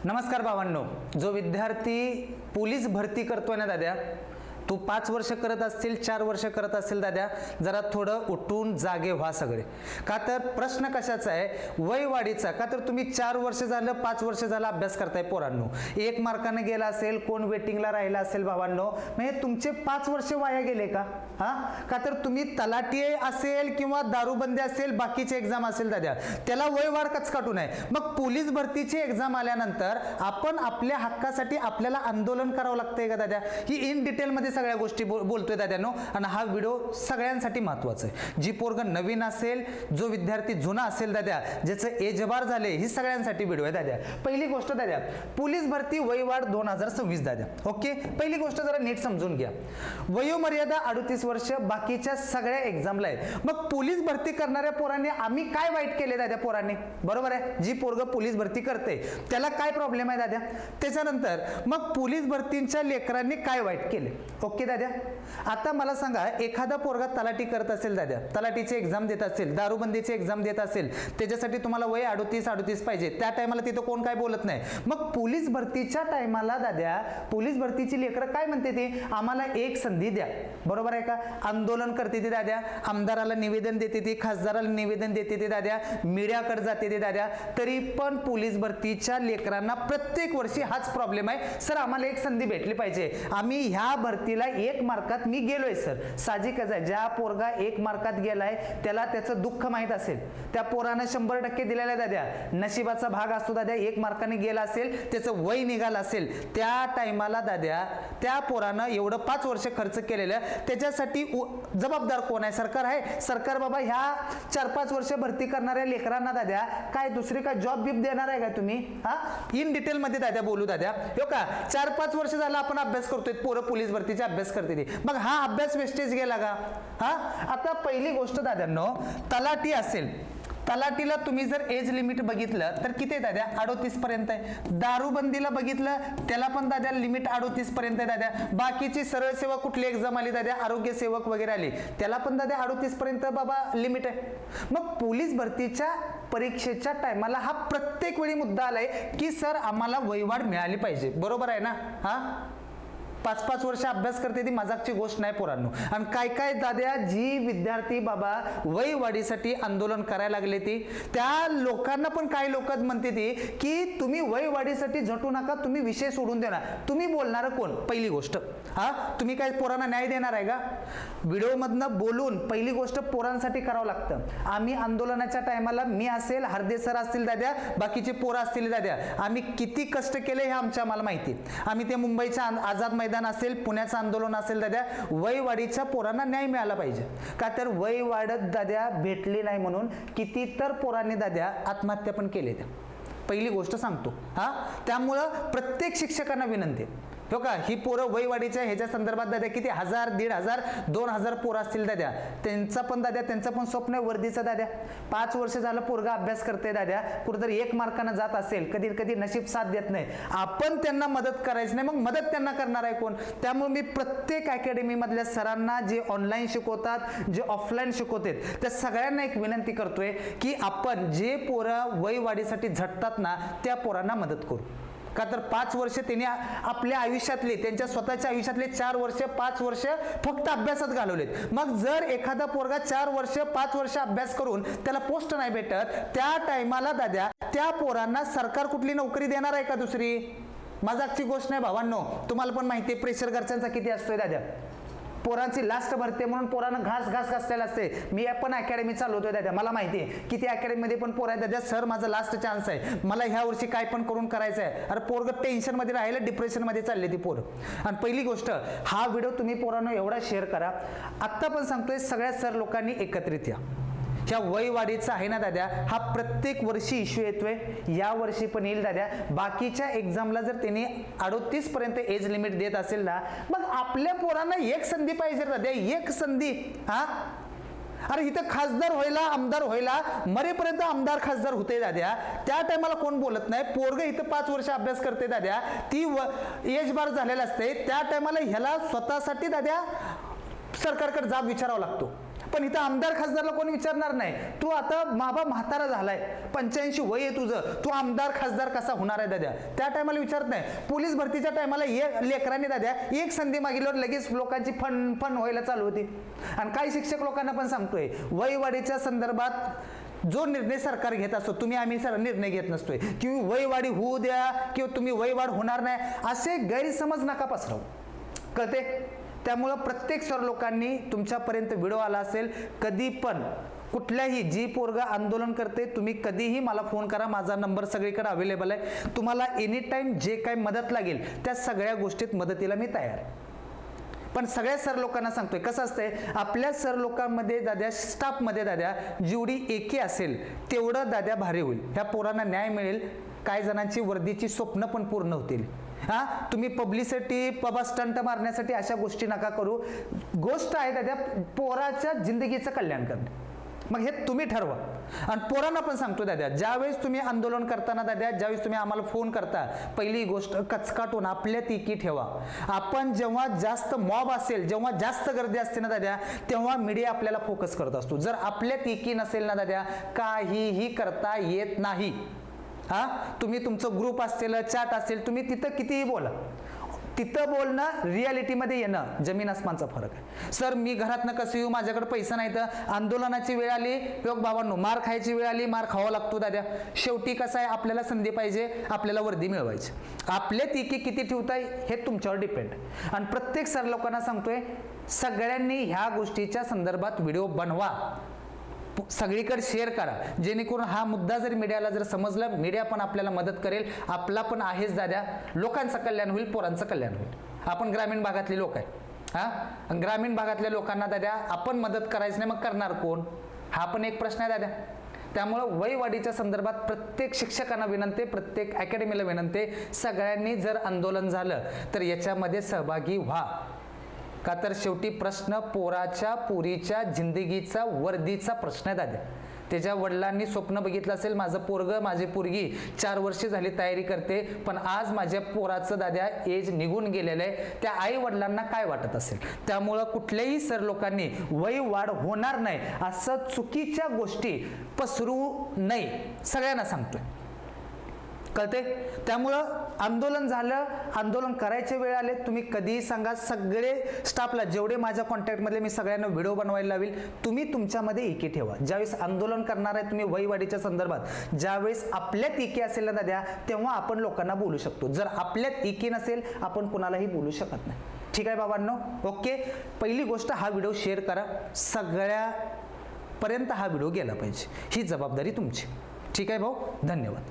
नमस्कार भावांनो, जो विद्यार्थी पोलीस भरती करतोय ना दाद्या, तू 5 वर्ष करत असतील, 4 वर्ष करत असेल दाद्या, जरा थोडं उठून जागे व्हा सगळे. का तर प्रश्न कशाचा आहे, वयवाढीचा. का तर तुम्ही 4 वर्ष झालं, 5 वर्ष झालं अभ्यास करताय पोरांनो, 1 मार्काने गेला असेल, कोण वेटिंगला राहिला असेल भावांनो, म्हणजे तुमचे 5 वर्ष वाया गेले का? का तर तुम्ही तलाठी असेल किंवा दारूबंदी असेल, बाकीचे एक्झाम असेल दाद्या, त्याला वयवाढ कचकाटू नये. मग पोलीस भरतीची एक्झाम आल्यानंतर आपण आपल्या हक्कासाठी आपल्याला आंदोलन करावं लागतंय का दाद्या? ही इन डिटेल मध्ये सगळ्या गोष्टी बोलतोय दाद्यानो, आणि हा व्हिडिओ सगळ्यांसाठी महत्वाचा आहे. जी पोरग नवीन असेल, जो विद्यार्थी जुना असेल दाद्या, ज्याचं एज बार झाले, ही सगळ्यांसाठी व्हिडिओ आहे दाद्या. पहिली गोष्ट दाद्या, पोलीस भरती वयवाढ 2026 दाद्या. ओके, पहिली गोष्ट जरा नीट समजून घ्या. वयोमर्यादा 38 वर्ष, बाकीच्या सगळ्या एक्झामला आहे. मग पोलीस भरती करणाऱ्या पोरांनी आम्ही काय वाईट केले दाद्या? पोरांनी, बरोबर आहे, जी पोरग पोलीस भरती करते त्याला काय प्रॉब्लेम आहे दाद्या? त्याच्यानंतर मग पोलीस भरतीच्या लेकरांनी काय वाईट केले? ओके दाद्या, आता मला सांगा, एखादा पोरगा तलाठी करत असेल दाद्या, तलाठीची एक्झाम देत असेल, दारूबंदीची एक्झाम देत असेल, त्याच्यासाठी तुम्हाला वय 38 पाहिजे, त्या टायमाला तिथं कोण काय बोलत नाही. मग पोलीस भरतीच्या टायमाला दाद्या, पोलीस भरतीची लेकरं काय म्हणते ती, आम्हाला एक संधी द्या, बरोबर आहे का? आंदोलन करते ती दाद्या, आमदाराला निवेदन देते ती, खासदाराला निवेदन देते ती दाद्या, मीडियाकडे जाते ती दाद्या. तरी पण पोलीस भरतीच्या लेकरांना प्रत्येक वर्षी हाच प्रॉब्लेम आहे, सर आम्हाला एक संधी भेटली पाहिजे, आम्ही ह्या भरतीला 1 मार्कात मी गेलोय सर. साहजिकच आहे, ज्या पोरगा 1 मार्कात गेलाय त्याला त्याचं दुःख माहित असेल. त्या पोरानं 100% दिलेला दाद्या, नशिबाचा भाग असतो दाद्या, 1 मार्काने गेला असेल, त्याचं वय निघालं असेल, त्या टायमाला दाद्या त्या पोरानं एवढं 5 वर्ष खर्च केलेलं, त्याच्यासाठी जबाबदार कोण आहे? सरकार आहे. सरकार बाबा ह्या 4-5 वर्ष भरती करणाऱ्या लेकरांना दाद्या काय दुसरी काय जॉब बिब देणार आहे का तुम्ही? इन डिटेल मध्ये दाद्या बोलू दाद्या. हो का, 4-5 वर्ष झालं आपण अभ्यास करतोय, पोरं पोलीस भरतीचा अभ्यास करते ती, मग हा अभ्यास वेस्टेज गेला का? आता पहिली गोष्ट दाद्यांनो, तलाठी असेल, तलाठीला तुम्ही जर एज लिमिट बघितलं तर किती आहे दाद्या? 38 पर्यंत आहे. दारूबंदीला बघितलं त्याला पण दाद्या लिमिट 38 पर्यंत आहे दाद्या. बाकीची सरळ सेवा कुठली एक्झाम आली दाद्या, आरोग्य सेवक वगैरे आली, त्याला पण दाद्या 38 पर्यंत बाबा लिमिट आहे. मग पोलीस भरतीच्या परीक्षेच्या टायमाला हा प्रत्येक वेळी मुद्दा आलाय की सर आम्हाला वयवाढ मिळाली पाहिजे, बरोबर आहे ना? 5-5 वर्ष अभ्यास करते ती मजाकची गोष्ट नाही पोरांनो. आणि काय काय दाद्या, जी विद्यार्थी बाबा वय वाढीसाठी आंदोलन करायला लागले ती, त्या लोकांना पण काही लोक म्हणते ती की तुम्ही वय वाढीसाठी झटू नका, तुम्ही विषय सोडून देणार. तुम्ही बोलणार कोण? पहिली गोष्ट, तुम्ही काय पोरांना न्याय देणार आहे का? व्हिडिओ मधनं बोलून पहिली गोष्ट पोरांसाठी करावं लागतं. आम्ही आंदोलनाच्या टायमाला, मी असेल, हरदे सर असतील दाद्या, बाकीचे पोरं असतील दाद्या, आम्ही किती कष्ट केले हे आम्हाला माहिती. आम्ही ते मुंबईच्या आझाद मैदान असेल, पुण्याचं आंदोलन असेल दाद्या, वयवाढीच्या पोरांना न्याय मिळाला पाहिजे. का तर वय वाढत दाद्या भेटली नाही म्हणून किती तर पोरांनी दाद्या आत्महत्या पण केले. पहिली गोष्ट सांगतो. त्यामुळं प्रत्येक शिक्षकांना विनंती, हो का, ही पोरं वयवाढीच्या ह्याच्या संदर्भात दाद्या किती 1000, 1500, 2000 पोरं असतील दाद्या, त्यांचं पण स्वप्न आहे वर्दीचं दाद्या. 5 वर्ष झालं पोरगा अभ्यास करते दाद्या, कुठेतरी 1 मार्कानं जात असेल, कधी कधी नशीब साथ देत नाही, आपण त्यांना मदत करायची नाही, मग मदत त्यांना करणार आहे कोण? त्यामुळे मी प्रत्येक अकॅडमी मधल्या सरांना, जे ऑनलाईन शिकवतात, जे ऑफलाईन शिकवतात, त्या सगळ्यांना एक विनंती करतोय की आपण जे पोरं वयवाढीसाठी झटतात ना, त्या पोरांना मदत करू. का तर 5 वर्ष त्यांनी आपल्या आयुष्यातले, त्यांच्या स्वतःच्या आयुष्यातले 4 वर्ष, 5 वर्ष फक्त अभ्यासात घालवलेत. मग जर एखादा पोरगा 4 वर्ष, 5 वर्ष अभ्यास करून त्याला पोस्ट नाही भेटत, त्या टायमाला दाद्या त्या पोरांना सरकार कुठली नोकरी देणार आहे का दुसरी? मजाकची गोष्ट नाही भावांनो. तुम्हाला पण माहिती आहे प्रेशर घरच्यांचा किती असतोय दाद्या. पोरांची लास्ट भरते म्हणून पोरांना घास घासलेला असते. मी पण अकॅडमी चालवतोय दाद्या, मला माहिती आहे किती अकॅडमी मध्ये पण पोर आहे दाद्या, सर माझा लास्ट चान्स आहे, मला ह्या वर्षी काय पण करून करायचं आहे. अरे पोरग टेन्शन मध्ये राहिलं, डिप्रेशन मध्ये चालले ती पोरं. आणि पहिली गोष्ट, हा व्हिडिओ तुम्ही पोरांनो एवढा शेअर करा. आत्ता पण सांगतोय, सगळ्या सर लोकांनी एकत्रित या. ह्या वयवाढीचा आहे ना दाद्या, हा प्रत्येक वर्षी इश्यू येतोय, या वर्षी पण येईल दाद्या. बाकीच्या एक्झामला जर त्यांनी 38 पर्यंत एज लिमिट देत असेल ना, मग आपल्या पोरांना एक संधी पाहिजे दाद्या, एक संधी. अरे इथं खासदार व्हायला, आमदार व्हायला, मरेपर्यंत आमदार खासदार होते दाद्या, त्या टायमाला कोण बोलत नाही. पोरग इथं 5 वर्ष अभ्यास करते दाद्या, ती एज बार झालेला असते, त्या टायमाला ह्याला स्वतःसाठी दाद्या सरकारकडे जाब विचारावा लागतो. पण इथं आमदार खासदारला कोणी विचारणार नाही, तू आता बाबा म्हातारा झालाय, 85 वय आहे तुझं, तू आमदार खासदार कसा होणार आहे दाद्या, त्या टायमाला विचारत नाही. पोलीस भरतीच्या टायमाला लेकरांनी दाद्या एक संधी मागितल्यावर लगेच लोकांची फन फन व्हायला चालू होती. आणि काही शिक्षक लोकांना पण सांगतोय, वयवाढीच्या संदर्भात जो निर्णय सरकार घेत असतो, तुम्ही आम्ही निर्णय घेत नसतोय की वयवाढी होऊ द्या किंवा तुम्ही वयवाढ होणार नाही, असे गैरसमज नका पसरवू. कळते? त्यामुळं प्रत्येक सर लोकांनी तुमच्यापर्यंत व्हिडिओ आला असेल, कधी पण कुठल्याही जी पोरगा आंदोलन करते, तुम्ही कधीही मला फोन करा, माझा नंबर सगळीकडे अवेलेबल आहे. तुम्हाला एनी टाइम जे काही मदत लागेल त्या सगळ्या गोष्टीत मदतीला मी तयार आहे. पण सगळ्या सर लोकांना सांगतोय, कसं असतंय आपल्या सर लोकांमध्ये दाद्या, स्टाफमध्ये दाद्या, जेवढी एकी असेल तेवढं दाद्या भारी होईल, ह्या पोरांना न्याय मिळेल, काही जणांची वर्दीची स्वप्न पण पूर्ण होतील. हा, तुम्ही पब्लिसिटी बाबा स्टंट मारण्यासाठी अशा गोष्टी नका करू. गोष्ट आहे दाद्या पोराच्या जिंदगीचं कल्याण करणे, मग हे तुम्ही ठरवा. आणि पोरांना पण सांगतो दाद्या, ज्यावेळेस तुम्ही आंदोलन करताना दाद्या, ज्यावेळेस तुम्ही आम्हाला फोन करता, पहिली गोष्ट कचकाटून आपल्यात एकी ठेवा. आपण जेव्हा जास्त मॉब असेल, जेव्हा जास्त गर्दी असते ना दाद्या, तेव्हा मीडिया आपल्याला फोकस करत असतो. जर आपल्यात एकी नसेल ना दाद्या, काहीही करता येत नाही. हा, तुम्ही तुमचं ग्रुप असेल, चॅट असेल, तुम्ही तिथं कितीही बोला, तिथं बोलणं रियालिटीमध्ये येणं जमीन आसमानचा फरक आहे. सर मी घरातनं कसं येऊ, माझ्याकडे पैसा नाही, तर आंदोलनाची वेळ आली, योग बाबांनो मार खायची वेळ आली, मार खावा लागतो दाद्या. शेवटी कसं आहे, आपल्याला संधी पाहिजे, आपल्याला वर्दी मिळवायची. आपले तिकी किती ठेवताय हे तुमच्यावर डिपेंड. आणि प्रत्येक सर लोकांना सांगतोय, सगळ्यांनी ह्या गोष्टीच्या संदर्भात व्हिडिओ बनवा, सगळीकडे शेअर करा, जेणेकरून हा मुद्दा जर मीडियाला जर समजला, मीडिया पण आपल्याला मदत करेल. आपला पण आहेच दाद्या, लोकांचं कल्याण होईल, पोरांचं कल्याण होईल. आपण ग्रामीण भागातले लोक आहे. हा, ग्रामीण भागातल्या लोकांना दाद्या आपण मदत करायची नाही, मग करणार कोण, हा पण एक प्रश्न आहे दाद्या. त्यामुळं वयवाढीच्या संदर्भात प्रत्येक शिक्षकांना विनंती, प्रत्येक अकॅडमीला विनंती, सगळ्यांनी जर आंदोलन झालं तर याच्यामध्ये सहभागी व्हा. का तर शेवटी प्रश्न पोराच्या पोरीच्या जिंदगीचा, वर्दीचा प्रश्न आहे दाद्या. त्याच्या वडिलांनी स्वप्न बघितलं असेल, माझं पोरगं, माझी पोरगी 4 वर्ष झाली तयारी करते, पण आज माझ्या पोराचं दाद्या एज निघून गेलेलं आहे, त्या आई वडिलांना काय वाटत असेल. त्यामुळं कुठल्याही सर लोकांनी वय वाढ होणार नाही असं चुकीच्या गोष्टी पसरू नये, सगळ्यांना सांगतोय. कळते? त्यामुळं आंदोलन झालं, आंदोलन करायचे वेळ आले, तुम्ही कधीही सांगा, सगळे स्टाफला जेवढे माझ्या कॉन्टॅक्टमधले मी सगळ्यांना व्हिडिओ बनवायला लावेल. तुम्ही तुमच्यामध्ये एकी ठेवा. ज्यावेळेस आंदोलन करणार आहे तुम्ही वयवाढीच्या संदर्भात, ज्यावेळेस आपल्यात एकी असेल ना दाद्या, तेव्हा आपण लोकांना बोलू शकतो. जर आपल्यात एकी नसेल, आपण कुणालाही बोलू शकत नाही. ठीक आहे बाबांनो? ओके. पहिली गोष्ट, हा व्हिडिओ शेअर करा, सगळ्यापर्यंत हा व्हिडिओ गेला पाहिजे, ही जबाबदारी तुमची. ठीक आहे भाऊ, धन्यवाद.